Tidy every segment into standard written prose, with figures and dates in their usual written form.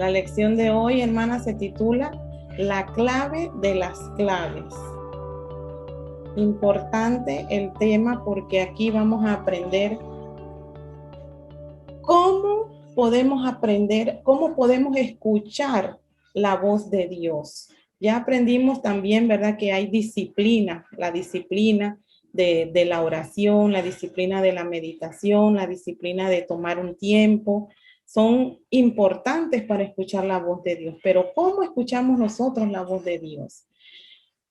La lección de hoy, hermana, se titula La clave de las claves. Importante el tema porque aquí vamos a aprender cómo podemos escuchar la voz de Dios. Ya aprendimos también, ¿verdad?, que hay disciplina, la disciplina de la oración, la disciplina de la meditación, la disciplina de tomar un tiempo. Son importantes para escuchar la voz de Dios. Pero ¿cómo escuchamos nosotros la voz de Dios?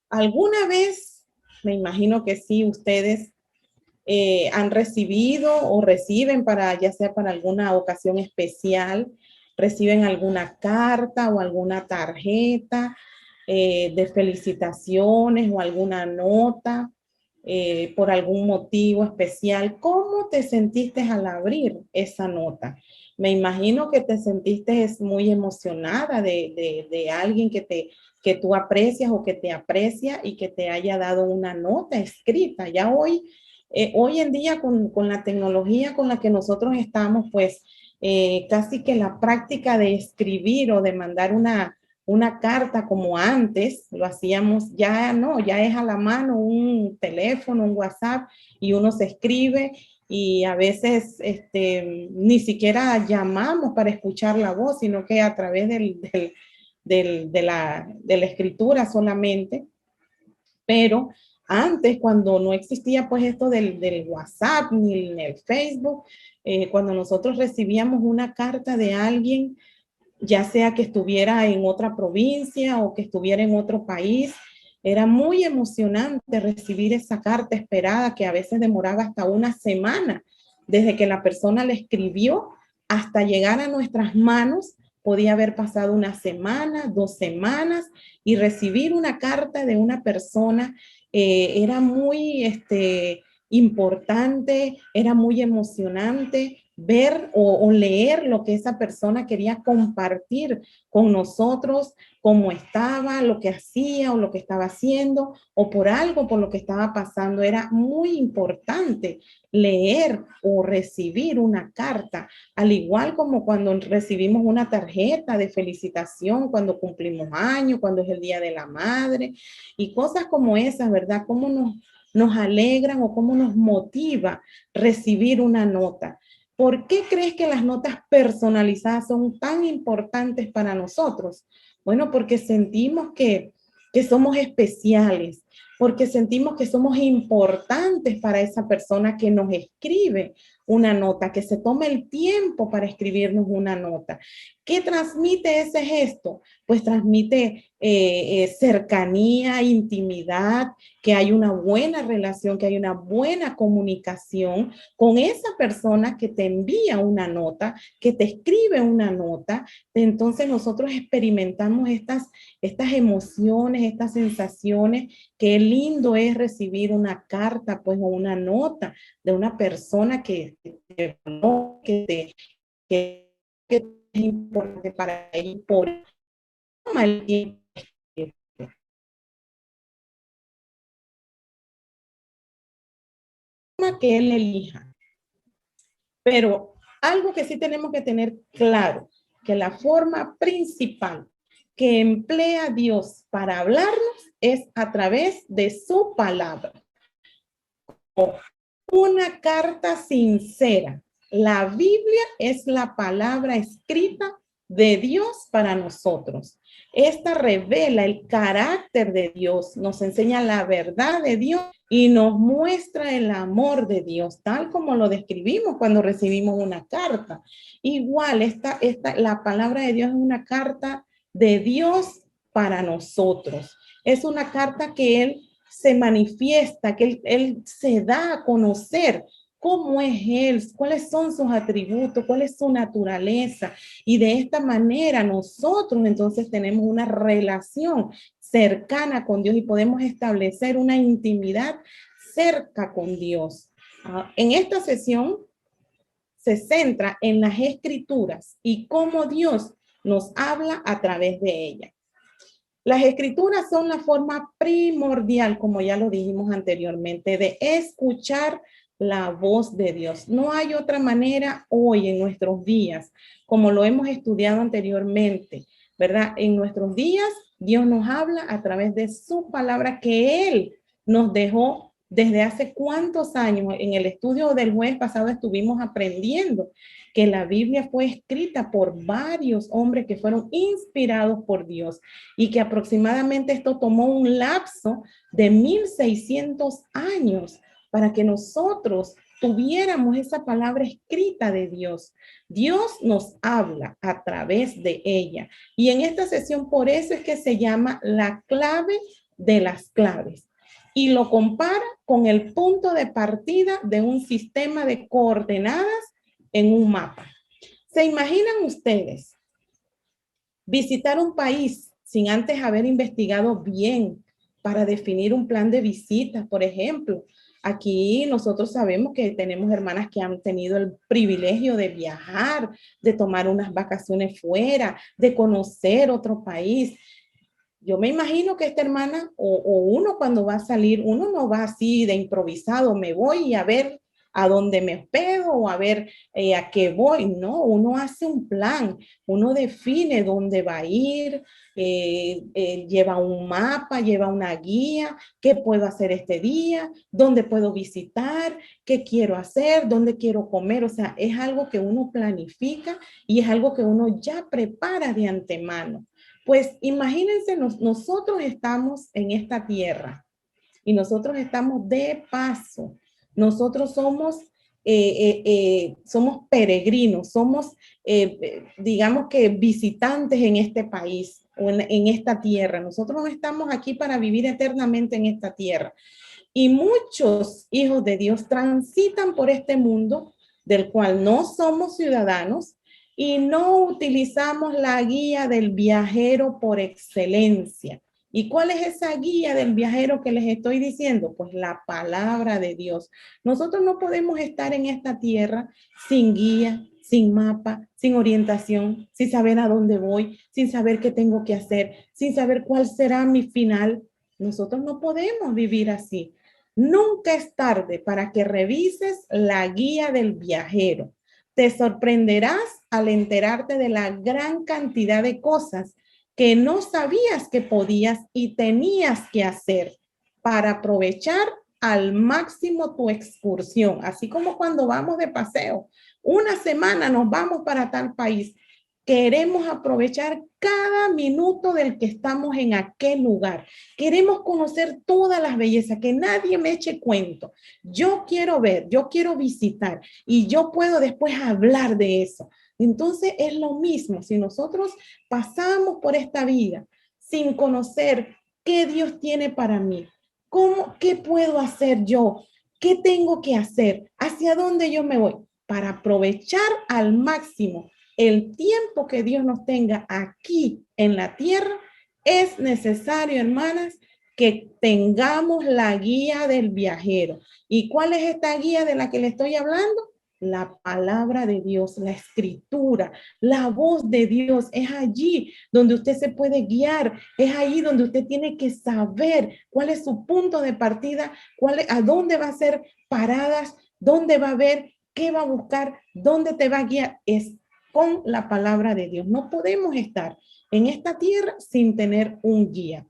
¿Alguna vez, me imagino que sí, ustedes han recibido o reciben para, ya sea para alguna ocasión especial, reciben alguna carta o alguna tarjeta de felicitaciones o alguna nota por algún motivo especial? ¿Cómo te sentiste al abrir esa nota? Me imagino que te sentiste muy emocionada de alguien que tú aprecias o que te aprecia y que te haya dado una nota escrita. Ya hoy en día con la tecnología con la que nosotros estamos, pues casi que la práctica de escribir o de mandar una carta como antes lo hacíamos, ya no, ya es a la mano un teléfono, un WhatsApp y uno se escribe y a veces ni siquiera llamamos para escuchar la voz, sino que a través de la escritura solamente. Pero antes, cuando no existía pues esto del WhatsApp ni el Facebook, cuando nosotros recibíamos una carta de alguien, ya sea que estuviera en otra provincia o que estuviera en otro país, era muy emocionante recibir esa carta esperada que a veces demoraba hasta una semana, desde que la persona le escribió hasta llegar a nuestras manos. Podía haber pasado una semana, 2 semanas, y recibir una carta de una persona era muy importante, era muy emocionante ver o leer lo que esa persona quería compartir con nosotros, cómo estaba, lo que hacía o lo que estaba haciendo, o por algo por lo que estaba pasando. Era muy importante leer o recibir una carta, al igual como cuando recibimos una tarjeta de felicitación, cuando cumplimos años, cuando es el Día de la Madre, y cosas como esas, ¿verdad? Cómo nos alegran o cómo nos motiva recibir una nota. ¿Por qué crees que las notas personalizadas son tan importantes para nosotros? Bueno, porque sentimos que somos especiales, porque sentimos que somos importantes para esa persona que nos escribe una nota, que se tome el tiempo para escribirnos una nota. ¿Qué transmite ese gesto? Pues transmite cercanía, intimidad, que hay una buena relación, que hay una buena comunicación con esa persona que te envía una nota, que te escribe una nota. Entonces nosotros experimentamos estas emociones, estas sensaciones. Qué lindo es recibir una carta, pues, o una nota de una persona que que es importante para ella por el tiempo que él elija. Pero algo que sí tenemos que tener claro, que la forma principal que emplea Dios para hablarnos es a través de su palabra. Una carta sincera. La Biblia es la palabra escrita de Dios para nosotros. Esta revela el carácter de Dios, nos enseña la verdad de Dios y nos muestra el amor de Dios, tal como lo describimos cuando recibimos una carta. Igual, la palabra de Dios es una carta de Dios para nosotros. Es una carta que Él se manifiesta, que él se da a conocer cómo es Él, cuáles son sus atributos, cuál es su naturaleza. Y de esta manera nosotros entonces tenemos una relación cercana con Dios y podemos establecer una intimidad cerca con Dios. En esta sesión se centra en las escrituras y cómo Dios nos habla a través de ellas. Las escrituras son la forma primordial, como ya lo dijimos anteriormente, de escuchar la voz de Dios. No hay otra manera hoy en nuestros días, como lo hemos estudiado anteriormente, ¿verdad? En nuestros días, Dios nos habla a través de su palabra que Él nos dejó desde hace cuántos años. En el estudio del jueves pasado estuvimos aprendiendo que la Biblia fue escrita por varios hombres que fueron inspirados por Dios y que aproximadamente esto tomó un lapso de 1600 años para que nosotros tuviéramos esa palabra escrita de Dios. Dios nos habla a través de ella. Y en esta sesión, por eso es que se llama la clave de las claves. Y lo compara con el punto de partida de un sistema de coordenadas en un mapa. ¿Se imaginan ustedes visitar un país sin antes haber investigado bien para definir un plan de visita? Por ejemplo, aquí nosotros sabemos que tenemos hermanas que han tenido el privilegio de viajar, de tomar unas vacaciones fuera, de conocer otro país. Yo me imagino que esta hermana o uno cuando va a salir, uno no va así de improvisado, me voy a ver a dónde me hospedo o a ver a qué voy. No, uno hace un plan, uno define dónde va a ir, lleva un mapa, lleva una guía, qué puedo hacer este día, dónde puedo visitar, qué quiero hacer, dónde quiero comer. O sea, es algo que uno planifica y es algo que uno ya prepara de antemano. Pues imagínense, nosotros estamos en esta tierra y nosotros estamos de paso. Nosotros somos peregrinos, somos, digamos que visitantes en este país o en esta tierra. Nosotros no estamos aquí para vivir eternamente en esta tierra. Y muchos hijos de Dios transitan por este mundo del cual no somos ciudadanos y no utilizamos la guía del viajero por excelencia. ¿Y cuál es esa guía del viajero que les estoy diciendo? Pues la palabra de Dios. Nosotros no podemos estar en esta tierra sin guía, sin mapa, sin orientación, sin saber a dónde voy, sin saber qué tengo que hacer, sin saber cuál será mi final. Nosotros no podemos vivir así. Nunca es tarde para que revises la guía del viajero. Te sorprenderás al enterarte de la gran cantidad de cosas que no sabías que podías y tenías que hacer para aprovechar al máximo tu excursión. Así como cuando vamos de paseo, una semana nos vamos para tal país. Queremos aprovechar cada minuto del que estamos en aquel lugar. Queremos conocer todas las bellezas, que nadie me eche cuento. Yo quiero ver, yo quiero visitar y yo puedo después hablar de eso. Entonces es lo mismo, si nosotros pasamos por esta vida sin conocer qué Dios tiene para mí, qué puedo hacer yo, qué tengo que hacer, hacia dónde yo me voy, para aprovechar al máximo el tiempo que Dios nos tenga aquí en la tierra, es necesario, hermanas, que tengamos la guía del viajero. ¿Y cuál es esta guía de la que le estoy hablando? La palabra de Dios, la escritura, la voz de Dios. Es allí donde usted se puede guiar, es ahí donde usted tiene que saber cuál es su punto de partida, a dónde va a ser paradas, dónde va a ver, qué va a buscar, dónde te va a guiar. Es con la palabra de Dios. No podemos estar en esta tierra sin tener un guía.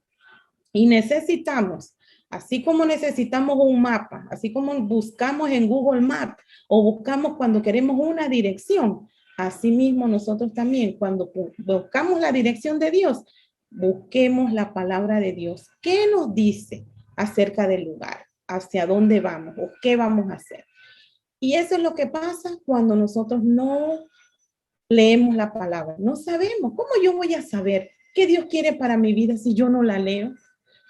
Y necesitamos, así como necesitamos un mapa, así como buscamos en Google Maps o buscamos cuando queremos una dirección, asimismo nosotros también cuando buscamos la dirección de Dios, busquemos la palabra de Dios. ¿Qué nos dice acerca del lugar? ¿Hacia dónde vamos o qué vamos a hacer? Y eso es lo que pasa cuando nosotros no leemos la palabra. No sabemos. ¿Cómo yo voy a saber qué Dios quiere para mi vida si yo no la leo?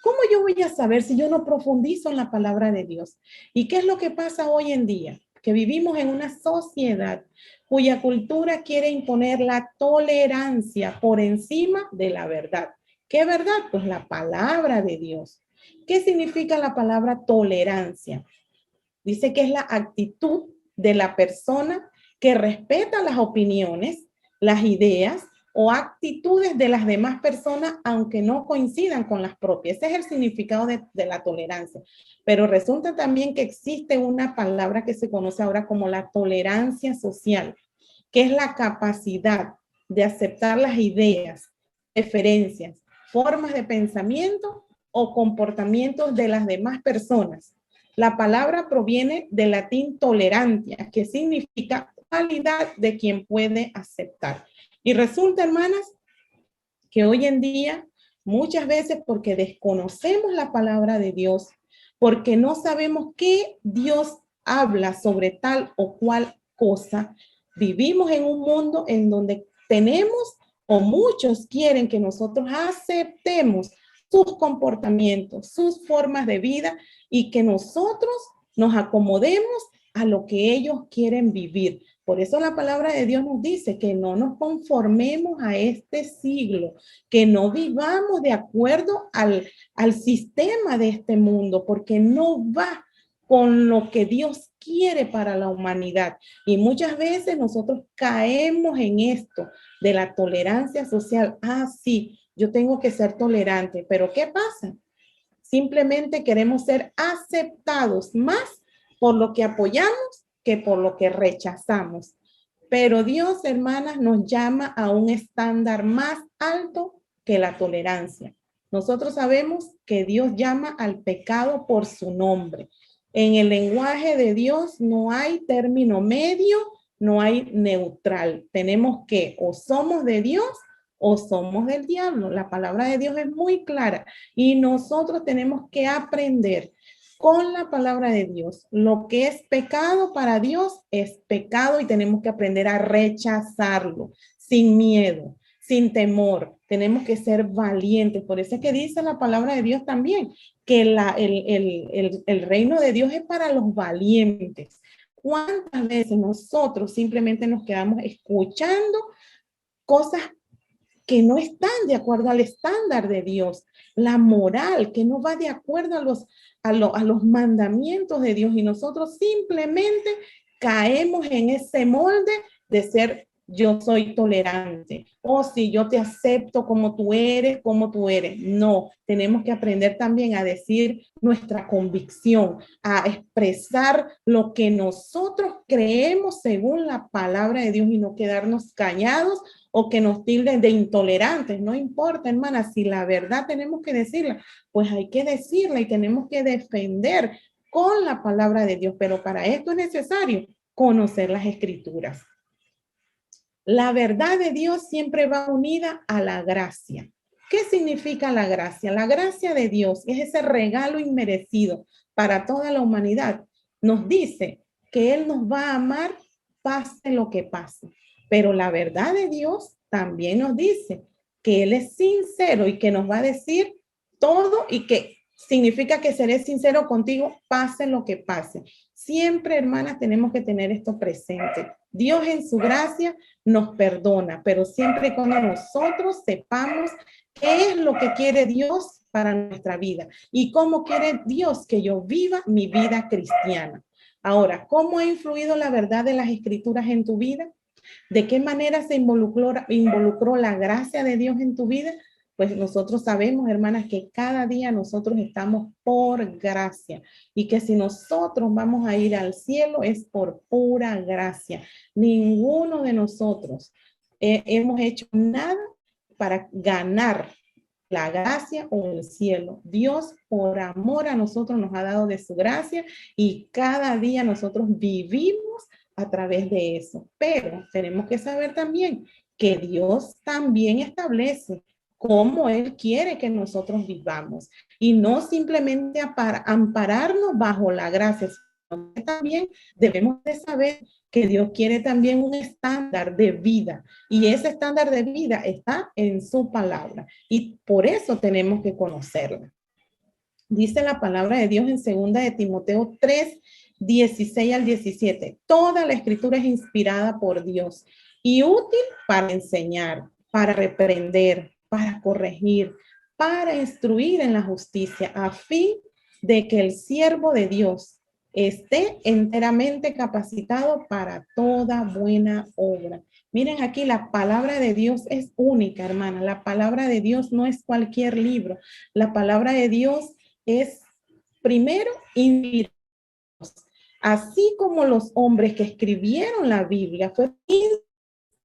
¿Cómo yo voy a saber si yo no profundizo en la palabra de Dios? ¿Y qué es lo que pasa hoy en día? Que vivimos en una sociedad cuya cultura quiere imponer la tolerancia por encima de la verdad. ¿Qué verdad? Pues la palabra de Dios. ¿Qué significa la palabra tolerancia? Dice que es la actitud de la persona que respeta las opiniones, las ideas o actitudes de las demás personas, aunque no coincidan con las propias. Ese es el significado de la tolerancia. Pero resulta también que existe una palabra que se conoce ahora como la tolerancia social, que es la capacidad de aceptar las ideas, preferencias, formas de pensamiento o comportamientos de las demás personas. La palabra proviene del latín tolerantia, que significa cualidad de quien puede aceptar. Y resulta, hermanas, que hoy en día, muchas veces porque desconocemos la palabra de Dios, porque no sabemos qué Dios habla sobre tal o cual cosa, vivimos en un mundo en donde tenemos o muchos quieren que nosotros aceptemos sus comportamientos, sus formas de vida y que nosotros nos acomodemos a lo que ellos quieren vivir. Por eso la palabra de Dios nos dice que no nos conformemos a este siglo, que no vivamos de acuerdo al sistema de este mundo, porque no va con lo que Dios quiere para la humanidad. Y muchas veces nosotros caemos en esto de la tolerancia social. Ah, sí, yo tengo que ser tolerante, pero ¿qué pasa? Simplemente queremos ser aceptados más por lo que apoyamos que por lo que rechazamos. Pero Dios, hermanas, nos llama a un estándar más alto que la tolerancia. Nosotros sabemos que Dios llama al pecado por su nombre. En el lenguaje de Dios no hay término medio, no hay neutral. Tenemos que o somos de Dios o somos del diablo. La palabra de Dios es muy clara y nosotros tenemos que aprender con la palabra de Dios. Lo que es pecado para Dios es pecado y tenemos que aprender a rechazarlo sin miedo, sin temor. Tenemos que ser valientes. Por eso es que dice la palabra de Dios también, que el reino de Dios es para los valientes. ¿Cuántas veces nosotros simplemente nos quedamos escuchando cosas que no están de acuerdo al estándar de Dios, la moral que no va de acuerdo a los mandamientos de Dios y nosotros simplemente caemos en ese molde de ser yo soy tolerante o si yo te acepto como tú eres, como tú eres. No, tenemos que aprender también a decir nuestra convicción, a expresar lo que nosotros creemos según la palabra de Dios y no quedarnos callados o que nos tilden de intolerantes, no importa, hermana, si la verdad tenemos que decirla, pues hay que decirla y tenemos que defender con la palabra de Dios, pero para esto es necesario conocer las escrituras. La verdad de Dios siempre va unida a la gracia. ¿Qué significa la gracia? La gracia de Dios es ese regalo inmerecido para toda la humanidad. Nos dice que Él nos va a amar pase lo que pase. Pero la verdad de Dios también nos dice que Él es sincero y que nos va a decir todo y que significa que seré sincero contigo, pase lo que pase. Siempre, hermanas, tenemos que tener esto presente. Dios en su gracia nos perdona, pero siempre cuando nosotros sepamos qué es lo que quiere Dios para nuestra vida y cómo quiere Dios que yo viva mi vida cristiana. Ahora, ¿cómo ha influido la verdad de las escrituras en tu vida? ¿De qué manera se involucró la gracia de Dios en tu vida? Pues nosotros sabemos, hermanas, que cada día nosotros estamos por gracia y que si nosotros vamos a ir al cielo es por pura gracia. Ninguno de nosotros hemos hecho nada para ganar la gracia o el cielo. Dios, por amor a nosotros, nos ha dado de su gracia y cada día nosotros vivimos a través de eso. Pero tenemos que saber también que Dios también establece cómo Él quiere que nosotros vivamos y no simplemente ampararnos bajo la gracia, sino que también debemos de saber que Dios quiere también un estándar de vida y ese estándar de vida está en su palabra y por eso tenemos que conocerla. Dice la palabra de Dios en 2 de Timoteo 3, 16 al 17. Toda la escritura es inspirada por Dios y útil para enseñar, para reprender, para corregir, para instruir en la justicia, a fin de que el siervo de Dios esté enteramente capacitado para toda buena obra. Miren aquí, la palabra de Dios es única, hermana. La palabra de Dios no es cualquier libro. La palabra de Dios es primero inspirada. Así como los hombres que escribieron la Biblia fue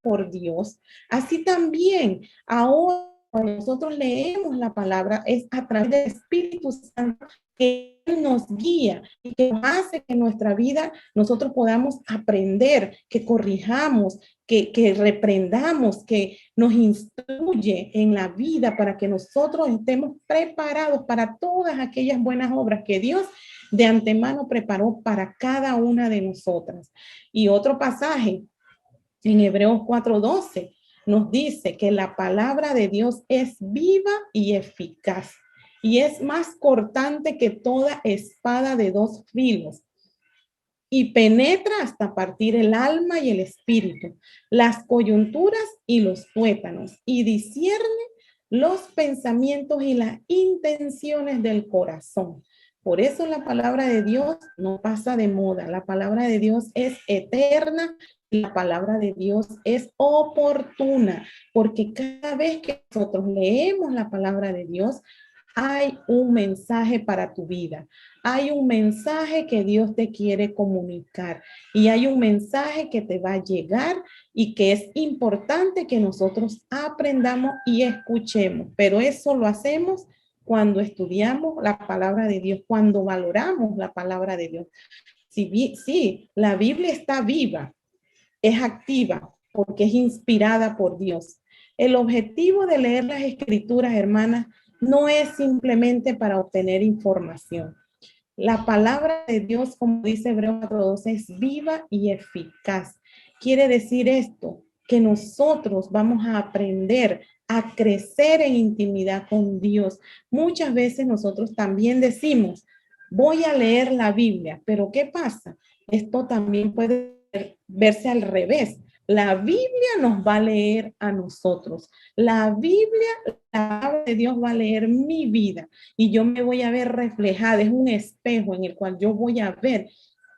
por Dios, así también ahora cuando nosotros leemos la palabra es a través del Espíritu Santo que Él nos guía y que hace que en nuestra vida nosotros podamos aprender, que corrijamos, que reprendamos, que nos instruye en la vida para que nosotros estemos preparados para todas aquellas buenas obras que Dios de antemano preparó para cada una de nosotras. Y otro pasaje en Hebreos 4:12 nos dice que la palabra de Dios es viva y eficaz y es más cortante que toda espada de dos filos y penetra hasta partir el alma y el espíritu, las coyunturas y los tuétanos, y discierne los pensamientos y las intenciones del corazón. Por eso la palabra de Dios no pasa de moda, la palabra de Dios es eterna, la palabra de Dios es oportuna, porque cada vez que nosotros leemos la palabra de Dios, hay un mensaje para tu vida. Hay un mensaje que Dios te quiere comunicar y hay un mensaje que te va a llegar y que es importante que nosotros aprendamos y escuchemos. Pero eso lo hacemos cuando estudiamos la palabra de Dios, cuando valoramos la palabra de Dios. Sí, la Biblia está viva, es activa porque es inspirada por Dios. El objetivo de leer las escrituras, hermanas, no es simplemente para obtener información. La palabra de Dios, como dice Hebreos 4:12, es viva y eficaz. Quiere decir esto, que nosotros vamos a aprender a crecer en intimidad con Dios. Muchas veces nosotros también decimos, voy a leer la Biblia, pero ¿qué pasa? Esto también puede verse al revés. La Biblia nos va a leer a nosotros. La Biblia, la palabra de Dios va a leer mi vida y yo me voy a ver reflejada. Es un espejo en el cual yo voy a ver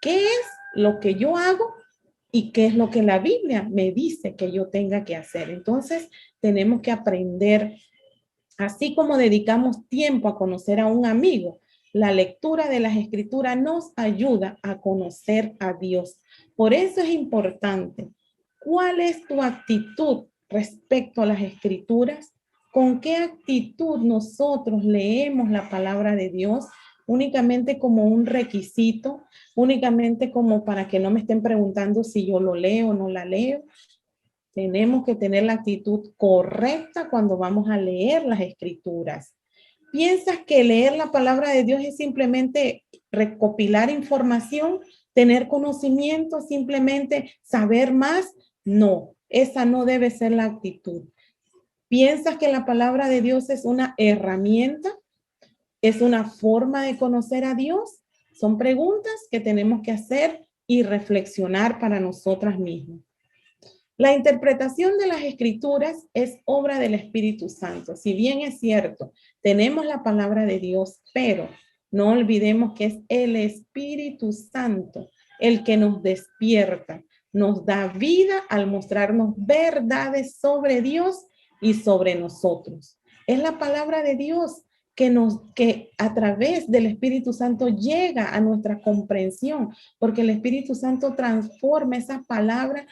qué es lo que yo hago y qué es lo que la Biblia me dice que yo tenga que hacer. Entonces, tenemos que aprender, así como dedicamos tiempo a conocer a un amigo, la lectura de las escrituras nos ayuda a conocer a Dios. Por eso es importante. ¿Cuál es tu actitud respecto a las escrituras? ¿Con qué actitud nosotros leemos la palabra de Dios? Únicamente como un requisito, únicamente como para que no me estén preguntando si yo lo leo o no la leo. Tenemos que tener la actitud correcta cuando vamos a leer las escrituras. ¿Piensas que leer la palabra de Dios es simplemente recopilar información, tener conocimiento, simplemente saber más? No, esa no debe ser la actitud. ¿Piensas que la palabra de Dios es una herramienta? ¿Es una forma de conocer a Dios? Son preguntas que tenemos que hacer y reflexionar para nosotras mismas. La interpretación de las escrituras es obra del Espíritu Santo. Si bien es cierto, tenemos la palabra de Dios, pero no olvidemos que es el Espíritu Santo el que nos despierta, nos da vida al mostrarnos verdades sobre Dios y sobre nosotros. Es la palabra de Dios que a través del Espíritu Santo llega a nuestra comprensión, porque el Espíritu Santo transforma esa palabra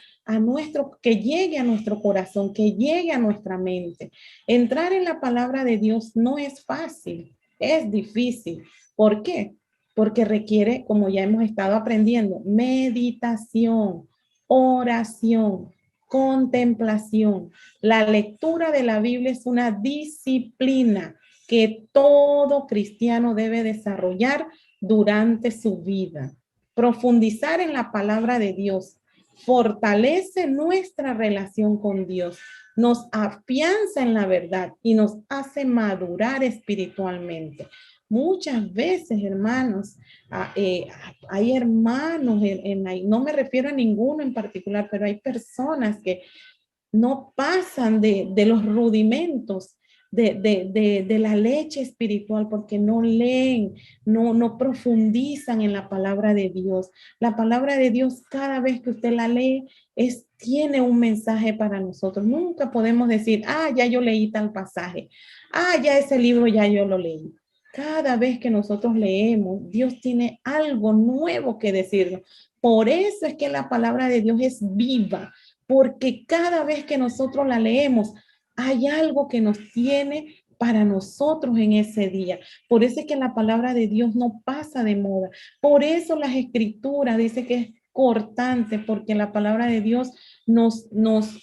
que llegue a nuestro corazón, que llegue a nuestra mente. Entrar en la palabra de Dios no es fácil, es difícil. ¿Por qué? Porque requiere, como ya hemos estado aprendiendo, meditación, oración, contemplación. La lectura de la Biblia es una disciplina que todo cristiano debe desarrollar durante su vida. Profundizar en la palabra de Dios fortalece nuestra relación con Dios, nos afianza en la verdad y nos hace madurar espiritualmente. Muchas veces, hermanos, hay hermanos, no me refiero a ninguno en particular, pero hay personas que no pasan de los rudimentos de la leche espiritual porque no leen, no profundizan en la palabra de Dios. La palabra de Dios, cada vez que usted la lee, tiene un mensaje para nosotros. Nunca podemos decir, ya yo leí tal pasaje. Ya ese libro ya yo lo leí. Cada vez que nosotros leemos, Dios tiene algo nuevo que decirnos. Por eso es que la palabra de Dios es viva, porque cada vez que nosotros la leemos, hay algo que nos tiene para nosotros en ese día. Por eso es que la palabra de Dios no pasa de moda. Por eso las escrituras dice que es cortante, porque la palabra de Dios nos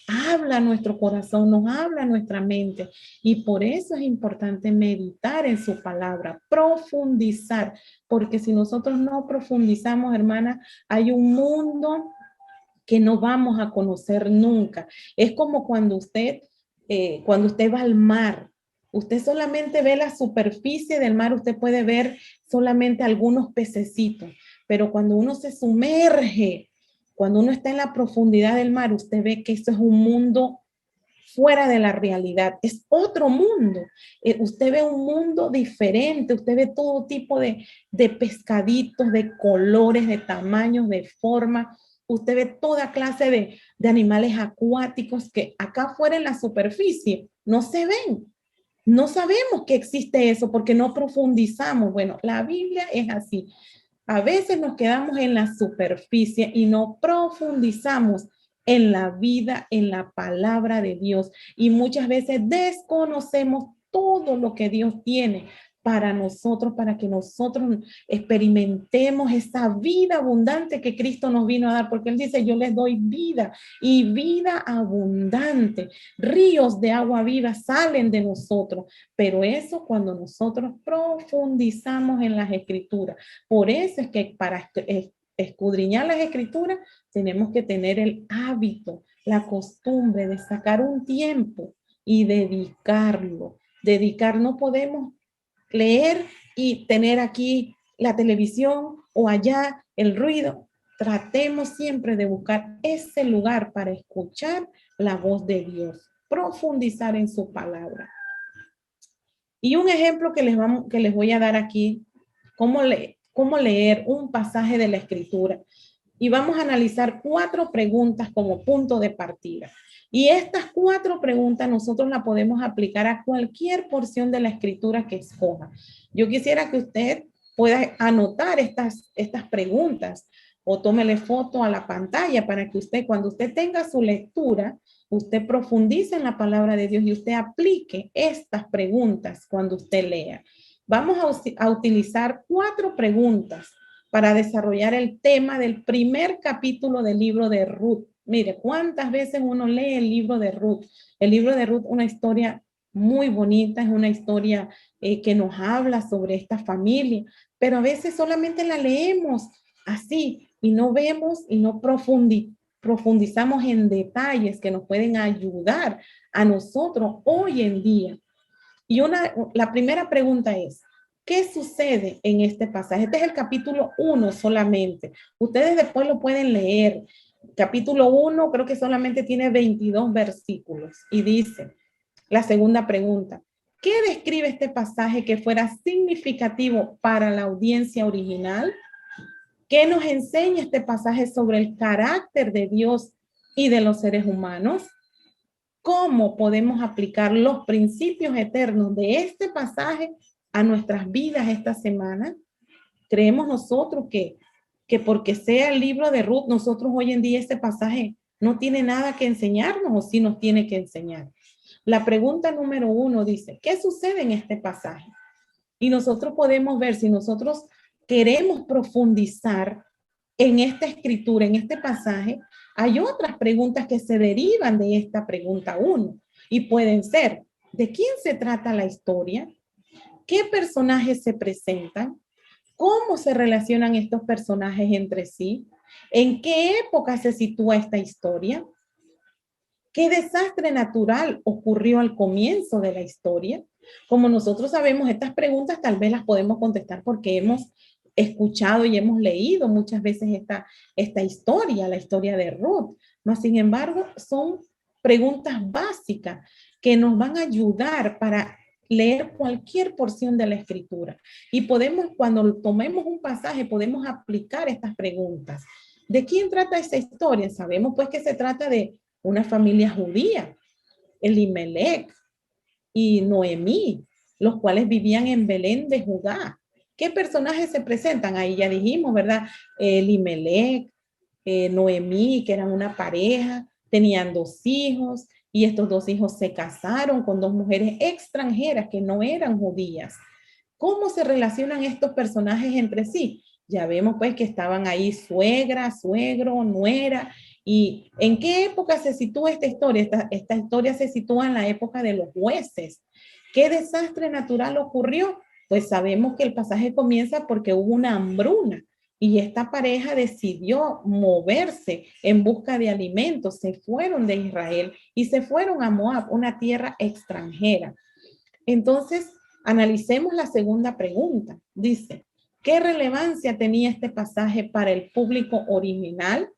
habla a nuestro corazón, nos habla a nuestra mente. Y por eso es importante meditar en su palabra, profundizar, porque si nosotros no profundizamos, hermana, hay un mundo que no vamos a conocer nunca. Es como cuando usted va al mar, usted solamente ve la superficie del mar, usted puede ver solamente algunos pececitos, pero cuando uno se sumerge, cuando uno está en la profundidad del mar, usted ve que esto es un mundo fuera de la realidad, es otro mundo. Usted ve un mundo diferente, usted ve todo tipo de pescaditos, de colores, de tamaños, de forma. Usted ve toda clase de animales acuáticos que acá afuera en la superficie no se ven. No sabemos que existe eso porque no profundizamos. Bueno, la Biblia es así. A veces nos quedamos en la superficie y no profundizamos en la vida, en la palabra de Dios. Y muchas veces desconocemos todo lo que Dios tiene para nosotros, para que nosotros experimentemos esa vida abundante que Cristo nos vino a dar, porque Él dice, yo les doy vida y vida abundante. Ríos de agua viva salen de nosotros, pero eso cuando nosotros profundizamos en las Escrituras. Por eso es que para escudriñar las Escrituras tenemos que tener el hábito, la costumbre de sacar un tiempo y dedicarlo. No podemos leer y tener aquí la televisión o allá el ruido. Tratemos siempre de buscar ese lugar para escuchar la voz de Dios, profundizar en su palabra. Y un ejemplo que les voy a dar aquí, cómo leer un pasaje de la Escritura. Y vamos a analizar 4 preguntas como punto de partida. Y estas 4 preguntas nosotros las podemos aplicar a cualquier porción de la Escritura que escoja. Yo quisiera que usted pueda anotar estas preguntas o tómele foto a la pantalla para que usted, cuando usted tenga su lectura, usted profundice en la palabra de Dios y usted aplique estas preguntas cuando usted lea. Vamos a utilizar 4 preguntas para desarrollar el tema del primer capítulo del libro de Ruth. Mire, ¿cuántas veces uno lee el libro de Ruth? El libro de Ruth, una historia muy bonita, es una historia que nos habla sobre esta familia, pero a veces solamente la leemos así y no vemos y no profundizamos en detalles que nos pueden ayudar a nosotros hoy en día. Y la primera pregunta es, ¿qué sucede en este pasaje? Este es el capítulo 1 solamente. Ustedes después lo pueden leer. Capítulo 1 creo que solamente tiene 22 versículos. Y dice, la segunda pregunta, ¿qué describe este pasaje que fuera significativo para la audiencia original? ¿Qué nos enseña este pasaje sobre el carácter de Dios y de los seres humanos? ¿Cómo podemos aplicar los principios eternos de este pasaje a nuestras vidas esta semana? ¿Creemos nosotros que porque sea el libro de Ruth, nosotros hoy en día este pasaje no tiene nada que enseñarnos o sí nos tiene que enseñar? La pregunta número 1 dice, ¿qué sucede en este pasaje? Y nosotros podemos ver si nosotros queremos profundizar en esta escritura, en este pasaje, hay otras preguntas que se derivan de esta pregunta 1 y pueden ser, ¿de quién se trata la historia? ¿Qué personajes se presentan? ¿Cómo se relacionan estos personajes entre sí? ¿En qué época se sitúa esta historia? ¿Qué desastre natural ocurrió al comienzo de la historia? Como nosotros sabemos, estas preguntas tal vez las podemos contestar porque hemos escuchado y hemos leído muchas veces esta historia, la historia de Ruth. Mas, sin embargo, son preguntas básicas que nos van a ayudar para leer cualquier porción de la escritura. Y podemos, cuando tomemos un pasaje, podemos aplicar estas preguntas. ¿De quién trata esa historia? Sabemos pues que se trata de una familia judía, Elimelech y Noemí, los cuales vivían en Belén de Judá. ¿Qué personajes se presentan? Ahí ya dijimos, ¿verdad? Elimelech, Noemí, que eran una pareja, tenían 2 hijos y estos 2 hijos se casaron con 2 mujeres extranjeras que no eran judías. ¿Cómo se relacionan estos personajes entre sí? Ya vemos pues que estaban ahí suegra, suegro, nuera. ¿Y en qué época se sitúa esta historia? Esta historia se sitúa en la época de los jueces. ¿Qué desastre natural ocurrió? Pues sabemos que el pasaje comienza porque hubo una hambruna y esta pareja decidió moverse en busca de alimentos. Se fueron de Israel y se fueron a Moab, una tierra extranjera. Entonces, analicemos la segunda pregunta. Dice, ¿qué relevancia tenía este pasaje para el público original?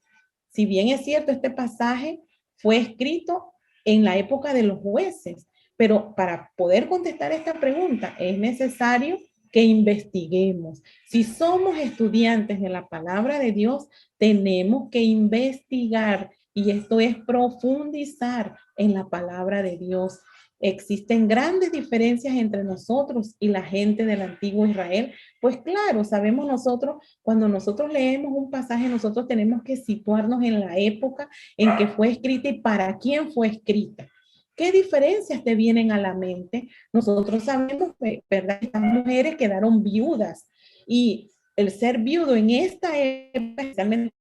Si bien es cierto, este pasaje fue escrito en la época de los jueces, pero para poder contestar esta pregunta es necesario que investiguemos. Si somos estudiantes de la palabra de Dios, tenemos que investigar y esto es profundizar en la palabra de Dios. Existen grandes diferencias entre nosotros y la gente del antiguo Israel. Pues claro, sabemos nosotros, cuando nosotros leemos un pasaje, nosotros tenemos que situarnos en la época en que fue escrita y para quién fue escrita. ¿Qué diferencias te vienen a la mente? Nosotros sabemos que, ¿verdad? Estas mujeres quedaron viudas y el ser viudo en esta época, especialmente,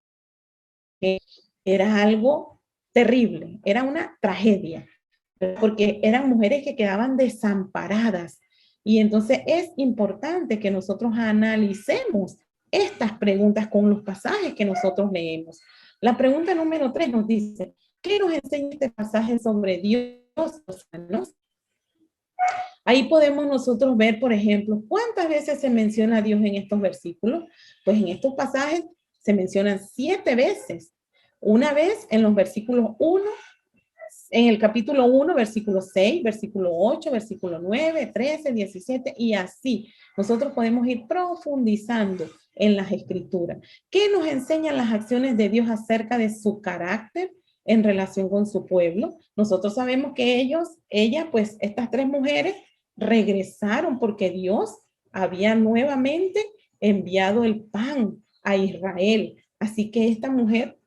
era algo terrible, era una tragedia, porque eran mujeres que quedaban desamparadas. Y entonces es importante que nosotros analicemos estas preguntas con los pasajes que nosotros leemos. La pregunta número 3 nos dice, ¿qué nos enseña este pasaje sobre Dios? Ahí podemos nosotros ver, por ejemplo, cuántas veces se menciona a Dios en estos versículos. Pues en estos pasajes se mencionan 7 veces. Una vez en los versículos 1, en el capítulo 1, versículo 6, versículo 8, versículo 9, 13, 17 y así. Nosotros podemos ir profundizando en las escrituras. ¿Qué nos enseñan las acciones de Dios acerca de su carácter en relación con su pueblo? Nosotros sabemos que pues estas 3 mujeres regresaron porque Dios había nuevamente enviado el pan a Israel. Así que esta mujer,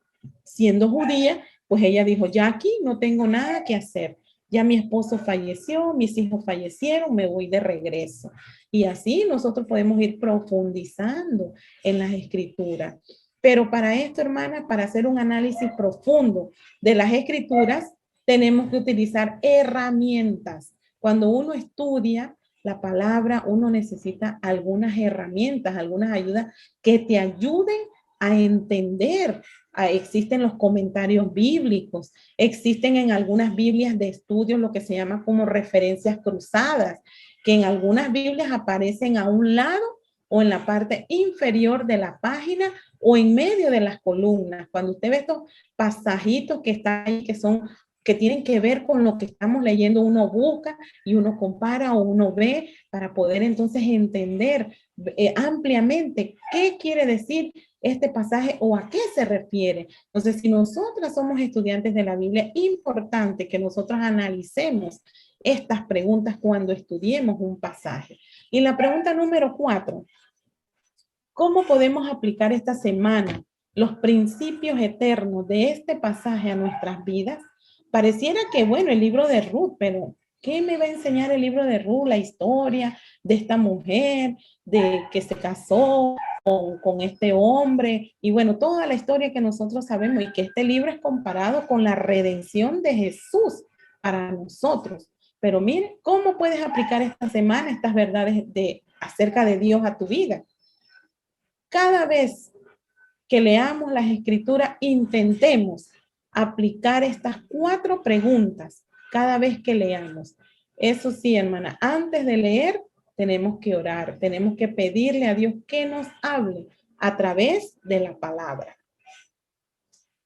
siendo judía, pues ella dijo, ya aquí no tengo nada que hacer. Ya mi esposo falleció, mis hijos fallecieron, me voy de regreso. Y así nosotros podemos ir profundizando en las escrituras. Pero para esto, hermanas, para hacer un análisis profundo de las escrituras, tenemos que utilizar herramientas. Cuando uno estudia la palabra, uno necesita algunas herramientas, algunas ayudas que te ayuden a entender. Existen los comentarios bíblicos, existen en algunas Biblias de estudios lo que se llama como referencias cruzadas, que en algunas Biblias aparecen a un lado o en la parte inferior de la página o en medio de las columnas. Cuando usted ve estos pasajitos que están ahí, que tienen que ver con lo que estamos leyendo, uno busca y uno compara o uno ve para poder entonces entender ampliamente qué quiere decir este pasaje o a qué se refiere. Entonces, si nosotras somos estudiantes de la Biblia, es importante que nosotros analicemos estas preguntas cuando estudiemos un pasaje. Y la pregunta número 4, ¿cómo podemos aplicar esta semana los principios eternos de este pasaje a nuestras vidas? Pareciera que, bueno, el libro de Ruth, pero ¿qué me va a enseñar el libro de Ruth? La historia de esta mujer, de que se casó con este hombre, y bueno, toda la historia que nosotros sabemos, y que este libro es comparado con la redención de Jesús para nosotros. Pero miren, ¿cómo puedes aplicar esta semana estas verdades acerca de Dios a tu vida? Cada vez que leamos las escrituras, intentemos aplicar estas 4 preguntas cada vez que leamos. Eso sí, hermana, antes de leer, tenemos que orar, tenemos que pedirle a Dios que nos hable a través de la palabra.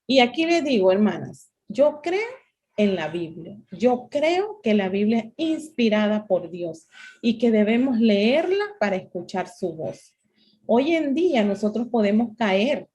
Y aquí les digo, hermanas, yo creo en la Biblia. Yo creo que la Biblia es inspirada por Dios y que debemos leerla para escuchar su voz. Hoy en día nosotros podemos caer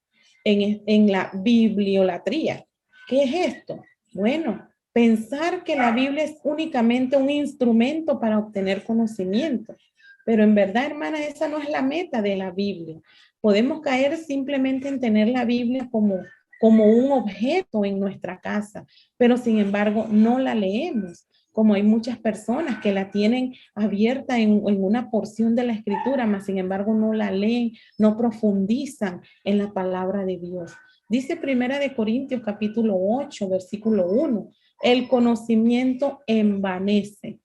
en la bibliolatría. ¿Qué es esto? Bueno, pensar que la Biblia es únicamente un instrumento para obtener conocimiento. Pero en verdad, hermanas, esa no es la meta de la Biblia. Podemos caer simplemente en tener la Biblia como un objeto en nuestra casa, pero sin embargo no la leemos, como hay muchas personas que la tienen abierta en una porción de la escritura, mas sin embargo no la leen, no profundizan en la palabra de Dios. Dice Primera de Corintios capítulo 8, versículo 1, el conocimiento envanece.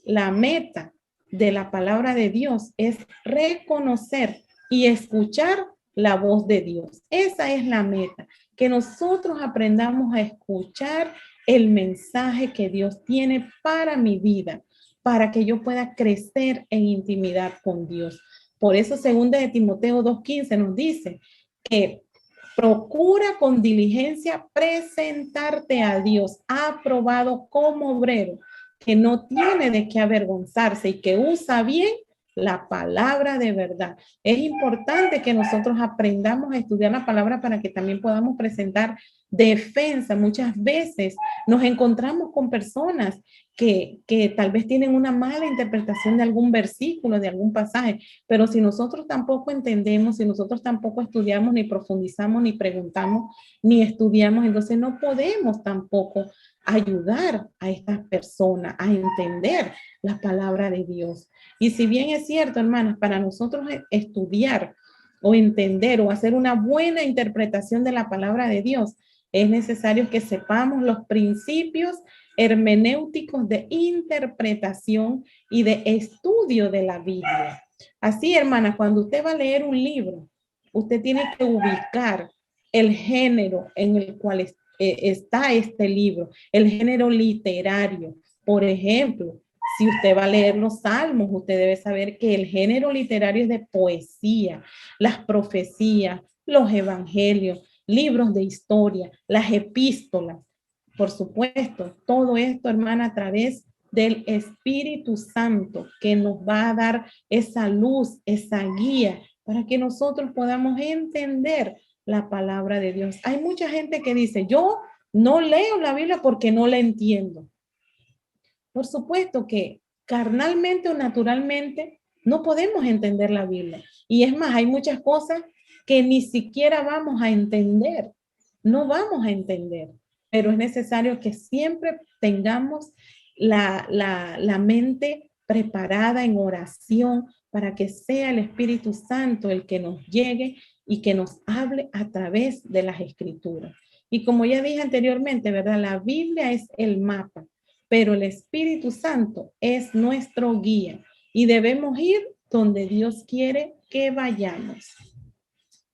La meta de la palabra de Dios es reconocer y escuchar la voz de Dios. Esa es la meta, que nosotros aprendamos a escuchar el mensaje que Dios tiene para mi vida, para que yo pueda crecer en intimidad con Dios. Por eso, segunda de Timoteo 2:15 nos dice que procura con diligencia presentarte a Dios aprobado como obrero, que no tiene de qué avergonzarse y que usa bien la palabra de verdad. Es importante que nosotros aprendamos a estudiar la palabra para que también podamos presentar defensa. Muchas veces nos encontramos con personas que tal vez tienen una mala interpretación de algún versículo, de algún pasaje, pero si nosotros tampoco entendemos, si nosotros tampoco estudiamos, ni profundizamos, ni preguntamos, ni estudiamos, entonces no podemos tampoco ayudar a estas personas a entender la palabra de Dios. Y si bien es cierto, hermanas, para nosotros estudiar o entender o hacer una buena interpretación de la palabra de Dios, es necesario que sepamos los principios hermenéuticos de interpretación y de estudio de la Biblia. Así, hermana, cuando usted va a leer un libro, usted tiene que ubicar el género en el cual está este libro, el género literario. Por ejemplo, si usted va a leer los salmos, usted debe saber que el género literario es de poesía, las profecías, los evangelios, libros de historia, las epístolas. Por supuesto, todo esto, hermana, a través del Espíritu Santo que nos va a dar esa luz, esa guía para que nosotros podamos entender la palabra de Dios. Hay mucha gente que dice, yo no leo la Biblia porque no la entiendo. Por supuesto que carnalmente o naturalmente no podemos entender la Biblia. Y es más, hay muchas cosas que ni siquiera vamos a entender. No vamos a entender. Pero es necesario que siempre tengamos la mente preparada en oración para que sea el Espíritu Santo el que nos llegue y que nos hable a través de las escrituras. Y como ya dije anteriormente, ¿verdad? La Biblia es el mapa, pero el Espíritu Santo es nuestro guía y debemos ir donde Dios quiere que vayamos.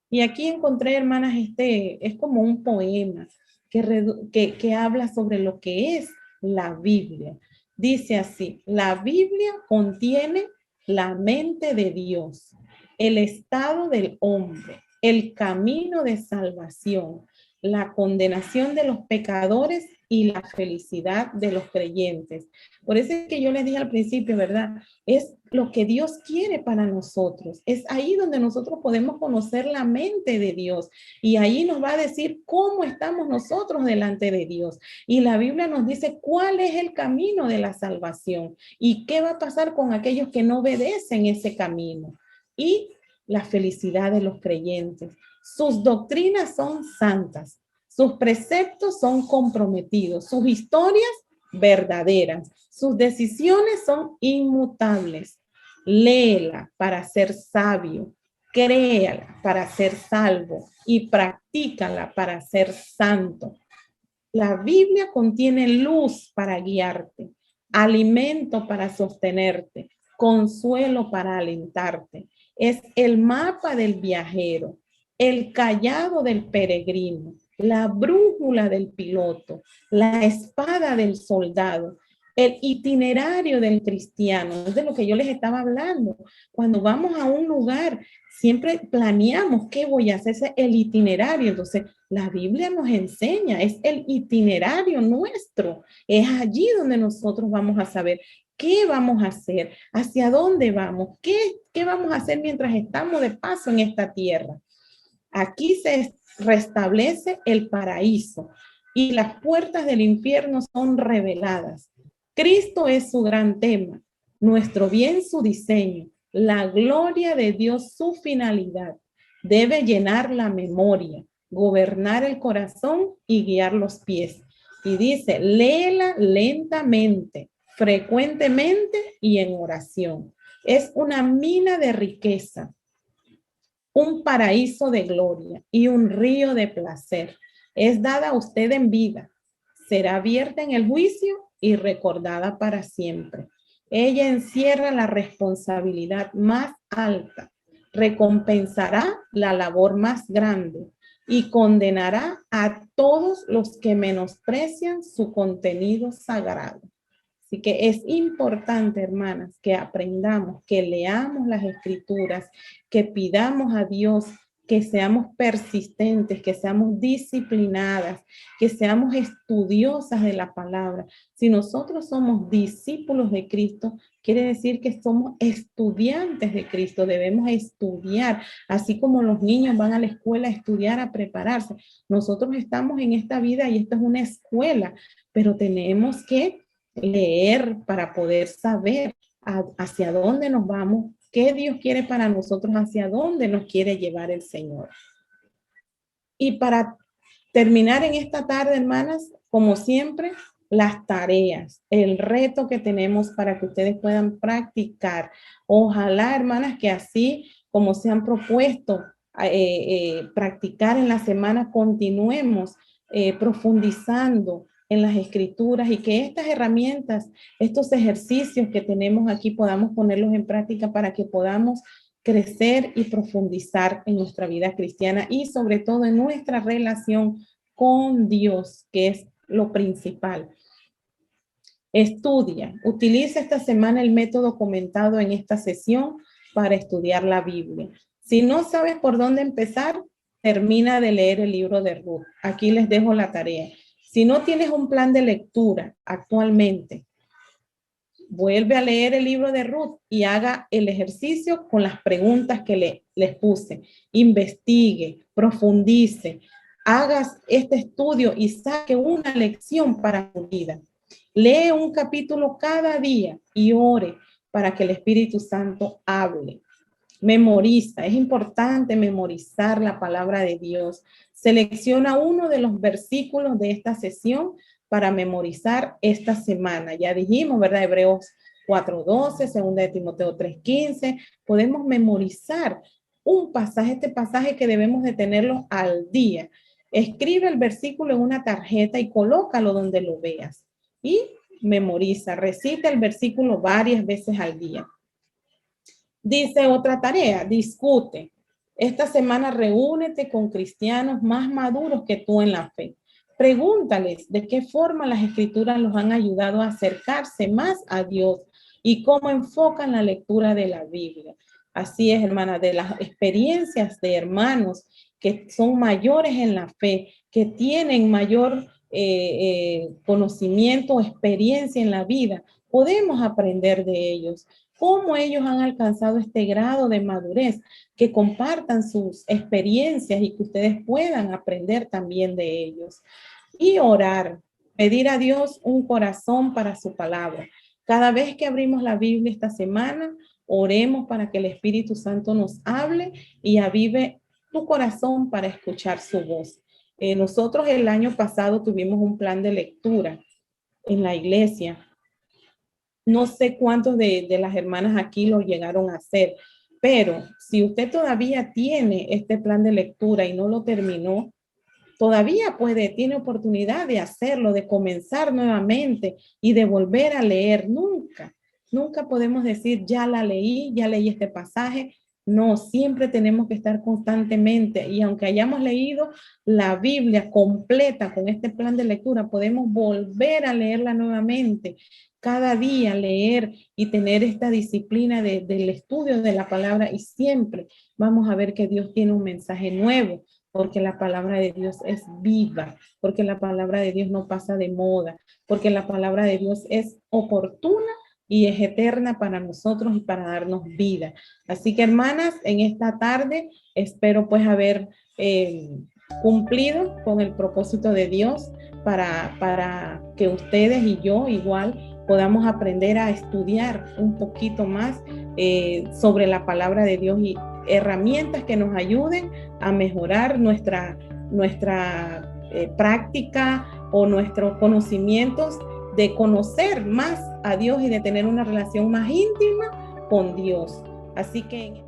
Y aquí encontré, hermanas, es como un poema que habla sobre lo que es la Biblia. Dice así, la Biblia contiene la mente de Dios, el estado del hombre, el camino de salvación, la condenación de los pecadores y la felicidad de los creyentes. Por eso es que yo les dije al principio, ¿verdad? Es lo que Dios quiere para nosotros. Es ahí donde nosotros podemos conocer la mente de Dios y ahí nos va a decir cómo estamos nosotros delante de Dios. Y la Biblia nos dice cuál es el camino de la salvación y qué va a pasar con aquellos que no obedecen ese camino. Y la felicidad de los creyentes. Sus doctrinas son santas, sus preceptos son comprometidos, sus historias verdaderas, sus decisiones son inmutables. Léela para ser sabio, créala para ser salvo y practícala para ser santo. La Biblia contiene luz para guiarte, alimento para sostenerte, consuelo para alentarte. Es el mapa del viajero, el cayado del peregrino, la brújula del piloto, la espada del soldado El itinerario del cristiano, es de lo que yo les estaba hablando. Cuando vamos a un lugar, siempre planeamos qué voy a hacer, ese es el itinerario. Entonces, la Biblia nos enseña, es el itinerario nuestro. Es allí donde nosotros vamos a saber qué vamos a hacer, hacia dónde vamos, qué vamos a hacer mientras estamos de paso en esta tierra. Aquí se restablece el paraíso y las puertas del infierno son reveladas. Cristo es su gran tema, nuestro bien su diseño, la gloria de Dios su finalidad. Debe llenar la memoria, gobernar el corazón y guiar los pies. Y dice, léela lentamente, frecuentemente y en oración. Es una mina de riqueza, un paraíso de gloria y un río de placer. Es dada a usted en vida, será abierta en el juicio y recordada para siempre. Ella encierra la responsabilidad más alta, recompensará la labor más grande y condenará a todos los que menosprecian su contenido sagrado. Así que es importante, hermanas, que aprendamos, que leamos las escrituras, que pidamos a Dios, que seamos persistentes, que seamos disciplinadas, que seamos estudiosas de la palabra. Si nosotros somos discípulos de Cristo, quiere decir que somos estudiantes de Cristo, debemos estudiar, así como los niños van a la escuela a estudiar, a prepararse. Nosotros estamos en esta vida y esto es una escuela, pero tenemos que leer para poder saber hacia dónde nos vamos, qué Dios quiere para nosotros, hacia dónde nos quiere llevar el Señor. Y para terminar en esta tarde, hermanas, como siempre, las tareas, el reto que tenemos para que ustedes puedan practicar. Ojalá, hermanas, que así como se han propuesto practicar en la semana, continuemos profundizando en las escrituras y que estas herramientas, estos ejercicios que tenemos aquí podamos ponerlos en práctica para que podamos crecer y profundizar en nuestra vida cristiana y sobre todo en nuestra relación con Dios, que es lo principal. Estudia, utiliza esta semana el método comentado en esta sesión para estudiar la Biblia. Si no sabes por dónde empezar, termina de leer el libro de Ruth. Aquí les dejo la tarea. Si no tienes un plan de lectura actualmente, vuelve a leer el libro de Ruth y haga el ejercicio con las preguntas que les puse. Investigue, profundice, hagas este estudio y saque una lección para tu vida. Lee un capítulo cada día y ore para que el Espíritu Santo hable. Memoriza, es importante memorizar la palabra de Dios. Selecciona uno de los versículos de esta sesión para memorizar esta semana. Ya dijimos, ¿verdad? Hebreos 4:12, 2 de Timoteo 3:15. Podemos memorizar un pasaje, este pasaje que debemos de tenerlo al día. Escribe el versículo en una tarjeta y colócalo donde lo veas. Y memoriza, recita el versículo varias veces al día. Dice otra tarea, discute. Esta semana reúnete con cristianos más maduros que tú en la fe. Pregúntales de qué forma las escrituras los han ayudado a acercarse más a Dios y cómo enfocan la lectura de la Biblia. Así es, hermana, de las experiencias de hermanos que son mayores en la fe, que tienen mayor conocimiento o experiencia en la vida, podemos aprender de ellos. Cómo ellos han alcanzado este grado de madurez, que compartan sus experiencias y que ustedes puedan aprender también de ellos. Y orar, pedir a Dios un corazón para su palabra. Cada vez que abrimos la Biblia esta semana, oremos para que el Espíritu Santo nos hable y avive tu corazón para escuchar su voz. Nosotros el año pasado tuvimos un plan de lectura en la iglesia. No sé cuántos de las hermanas aquí lo llegaron a hacer, pero si usted todavía tiene este plan de lectura y no lo terminó, todavía tiene oportunidad de hacerlo, de comenzar nuevamente y de volver a leer. Nunca podemos decir, ya leí este pasaje. No, siempre tenemos que estar constantemente y aunque hayamos leído la Biblia completa con este plan de lectura, podemos volver a leerla nuevamente, cada día leer y tener esta disciplina del estudio de la palabra y siempre vamos a ver que Dios tiene un mensaje nuevo, porque la palabra de Dios es viva, porque la palabra de Dios no pasa de moda, porque la palabra de Dios es oportuna y es eterna para nosotros y para darnos vida. Así que hermanas, en esta tarde espero pues haber cumplido con el propósito de Dios para que ustedes y yo igual podamos aprender a estudiar un poquito más sobre la palabra de Dios y herramientas que nos ayuden a mejorar nuestra práctica o nuestros conocimientos de conocer más a Dios y de tener una relación más íntima con Dios. Así que